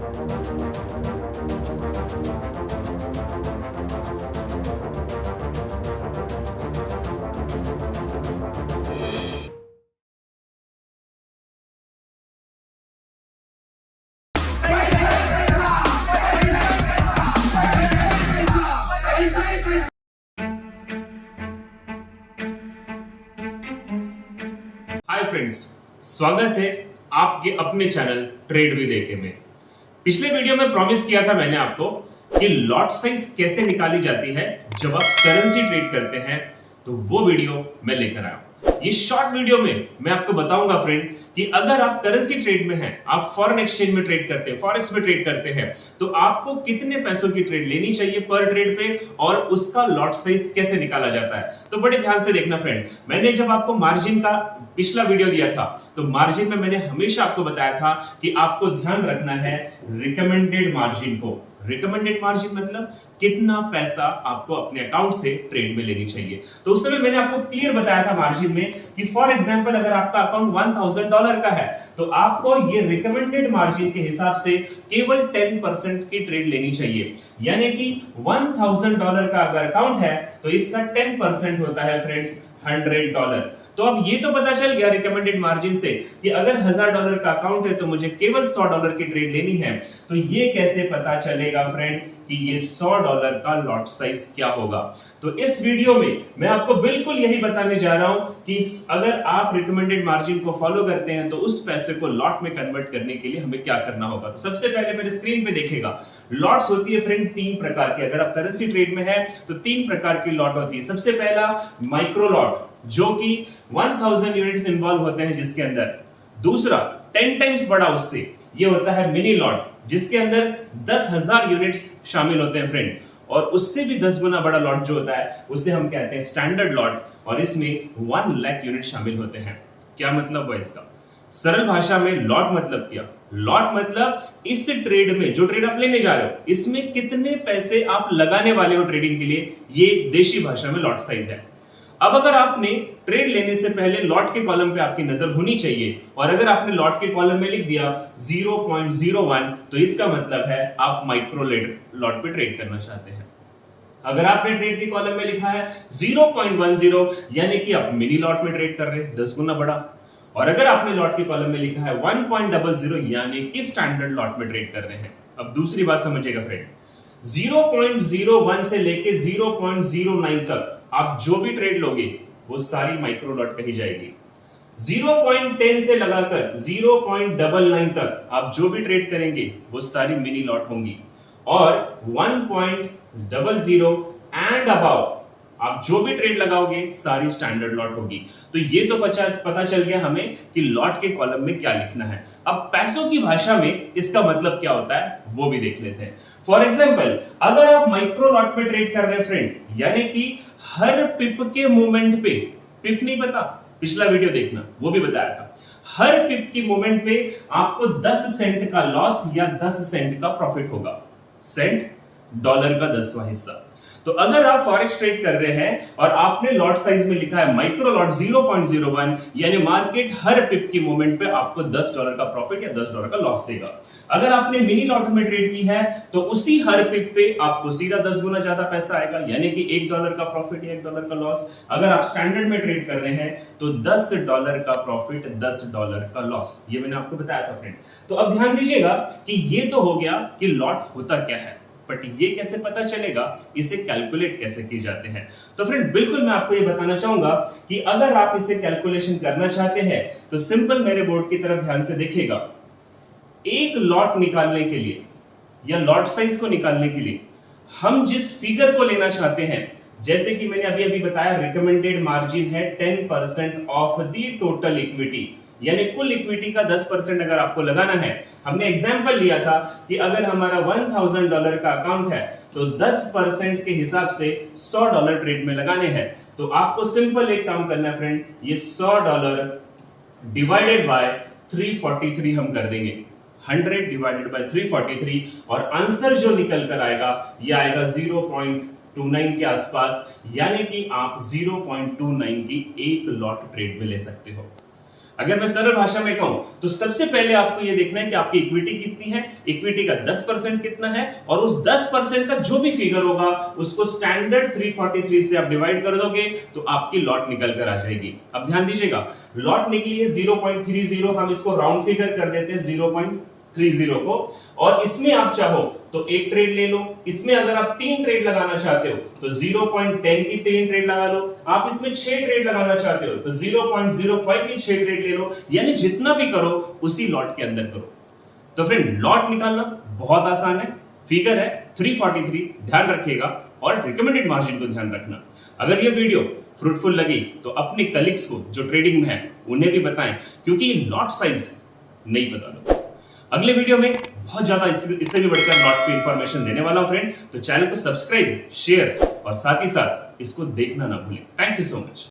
Hi friends, स्वागत है आपके अपने चैनल ट्रेड विद एके में। पिछले वीडियो में प्रॉमिस किया था मैंने आपको कि लॉट साइज कैसे निकाली जाती है जब आप करेंसी ट्रेड करते हैं, तो वो वीडियो मैं लेकर आया हूं। इस शॉर्ट वीडियो में मैं आपको बताऊंगा फ्रेंड कि अगर आप करेंसी ट्रेड में हैं, आप फॉरेन एक्सचेंज में ट्रेड करते हैं, फॉरेक्स में ट्रेड करते हैं, तो आपको कितने पैसों की ट्रेड लेनी चाहिए पर ट्रेड पे और उसका लॉट साइज कैसे निकाला जाता है। तो बड़े ध्यान से देखना फ्रेंड, मैंने जब आपको मार्जिन का पिछला वीडियो दिया था तो मार्जिन में मैंने हमेशा आपको बताया था कि आपको ध्यान रखना है रिकमेंडेड मार्जिन को। रिकमेंडेड मार्जिन मतलब कितना पैसा आपको अपने अकाउंट से ट्रेड में लेनी चाहिए। तो उस समय मैंने आपको क्लियर बताया था मार्जिन में कि फॉर एग्जांपल अगर आपका अकाउंट $1000 का है तो आपको ये रिकमेंडेड मार्जिन के हिसाब से केवल 10% की ट्रेड लेनी चाहिए। यानी कि $1000 का अगर अकाउंट है तो इसका 10% होता है फ्रेंड्स $100। तो अब ये तो पता चल गया रिकमेंडेड मार्जिन से कि अगर $1000 का अकाउंट है तो मुझे केवल $100 की ट्रेड लेनी है। तो ये कैसे पता चलेगा फ्रेंड कि ये $100 का लॉट साइज क्या होगा। तो इस वीडियो में मैं आपको बिल्कुल यही बताने जा रहा हूं कि अगर आप रिकमेंडेड मार्जिन को फॉलो करते हैं तो उस पैसे को लॉट में कन्वर्ट करने के लिए हमें क्या करना होगा। तो सबसे पहले मेरे स्क्रीन पे देखिएगा, लॉट्स होती है फ्रेंड तीन प्रकार की। अगर आप करेंसी ट्रेड में है तो तीन प्रकार की लॉट होती है। सबसे पहला माइक्रो लॉट जो कि 1000 यूनिट्स इन्वॉल्व होते हैं जिसके अंदर। दूसरा 10 टाइम्स बड़ा उससे, ये होता है मिनी लॉट जिसके अंदर 10,000 यूनिट्स शामिल होते हैं फ्रेंड। और उससे भी 10 गुना बड़ा लॉट जो होता है उसे हम कहते हैं स्टैंडर्ड लॉट और इसमें 1 लाख यूनिट शामिल होते हैं। क्या मतलब हुआ इसका? सरल भाषा में लॉट मतलब क्या? लॉट मतलब इस ट्रेड में जो ट्रेड आप लेने जा रहे हो इसमें कितने पैसे आप लगाने वाले हो ट्रेडिंग के लिए, ये देशी भाषा में लॉट साइज है। अब अगर आपने ट्रेड लेने से पहले लॉट के कॉलम पे आपकी नजर होनी चाहिए और अगर आपने लॉट के कॉलम में लिख दिया 0.01 तो इसका मतलब है आप माइक्रो लॉट पे ट्रेड करना चाहते हैं। अगर आपने ट्रेड के कॉलम में लिखा है 0.10 यानी कि आप मिनी लॉट में ट्रेड कर रहे हैं, 10 गुना बड़ा। और अगर आपने लॉट के कॉलम में लिखा है 1.00 यानी कि स्टैंडर्ड लॉट में ट्रेड कर रहे हैं। अब दूसरी बात समझिएगा फ्रेंड, 0.01 से लेके 0.09 तक आप जो भी ट्रेड लोगे वो सारी माइक्रो लॉट कही जाएगी। 0.10 से लगाकर 0.99 तक आप जो भी ट्रेड करेंगे वो सारी मिनी लॉट होंगी और 1.00 एंड अबाउ आप जो भी ट्रेड लगाओगे सारी स्टैंडर्ड लॉट होगी। तो ये तो पता चल गया हमें कि लॉट के कॉलम में क्या लिखना है। अब पैसों की भाषा में इसका मतलब क्या होता है वो भी देख लेते हैं। फॉर एग्जांपल अगर आप माइक्रो लॉट में ट्रेड कर रहे हैं फ्रेंड, यानी कि हर पिप के मूवमेंट पे, पिप नहीं पता, पिछला वीडियो देखना वो भी बताया था, हर पिप की मूवमेंट पे आपको 10 सेंट का लॉस या 10 सेंट का प्रॉफिट होगा। सेंट डॉलर का 10वां हिस्सा। तो अगर आप फॉरेक्स ट्रेड कर रहे हैं और आपने लॉट साइज में लिखा है माइक्रो लॉट 0.01 यानी मार्केट हर पिप की मूवमेंट पे आपको $10 का प्रॉफिट या $10 का लॉस देगा। अगर आपने मिनी लॉट में ट्रेड की है तो उसी हर पिप पे आपको सीधा 10 गुना ज्यादा पैसा आएगा, यानी कि $1 का प्रॉफिट या $1 का लॉस। अगर आप स्टैंडर्ड में ट्रेड कर रहे हैं तो $10 का प्रॉफिट, $10 का लॉस। ये मैंने आपको बताया था फ्रेंड। तो अब ध्यान दीजिएगा कि ये तो हो गया कि लॉट होता क्या है, बट ये कैसे पता चलेगा, इसे कैलकुलेट कैसे किए जाते हैं। तो फ्रेंड बिल्कुल मैं आपको ये बताना चाहूंगा कि अगर आप इसे कैलकुलेशन करना चाहते हैं तो सिंपल मेरे बोर्ड की तरफ ध्यान से देखिएगा। एक लॉट निकालने के लिए या लॉट साइज को निकालने के लिए हम जिस फिगर को लेना चाहते हैं, जैसे कि मैंने अभी बताया रिकमेंडेड मार्जिन है 10% ऑफ द टोटल इक्विटी, यानी कुल इक्विटी का 10% अगर आपको लगाना है। हमने एग्जांपल लिया था कि अगर हमारा $1000 का अकाउंट है तो 10% के हिसाब से $100 ट्रेड में लगाने हैं। तो आपको सिंपल एक काम करना है फ्रेंड, ये $100 डिवाइडेड बाय 343 हम कर देंगे, 100 डिवाइडेड बाय 343 और आंसर जो निकल कर आएगा ये आएगा 0.29 के आसपास, यानी कि आप 0.29 की एक लॉट ट्रेड में ले सकते हो। अगर मैं सरल भाषा में कहूं तो सबसे पहले आपको यह देखना है कि आपकी इक्विटी कितनी है, इक्विटी का 10% कितना है, और उस 10% का जो भी फिगर होगा उसको स्टैंडर्ड 343 से आप डिवाइड कर दोगे तो आपकी लॉट निकल कर आ जाएगी। अब ध्यान दीजिएगा, लॉट निकली है 0.30, हम इसको राउंड फिगर कर देते हैं 0.30 को, और इसमें आप चाहो तो एक ट्रेड ले लो, इसमें अगर आप 3 ट्रेड लगाना चाहते हो तो 0.10 की 3 ट्रेड लगा लो, आप इसमें 6 ट्रेड लगाना चाहते हो तो 0.05 की 6 ट्रेड ले लो, यानी जितना भी करो उसी लॉट के अंदर करो। तो फ्रेंड, लॉट निकालना बहुत आसान है, फिगर है 343, ध्यान रखिएगा, और रिकमेंडेड मार्जिन को ध्यान रखना। अगर ये वीडियो फ्रूटफुल लगी तो अपने कलीग्स को जो ट्रेडिंग में है उन्हें भी बताएं, क्योंकि लॉट साइज नहीं पता लोग। अगले वीडियो में बहुत ज्यादा इससे भी बढ़कर लॉट की इंफॉर्मेशन देने वाला हूं फ्रेंड, तो चैनल को सब्सक्राइब, शेयर और साथ ही साथ इसको देखना ना भूलें। Thank you so much.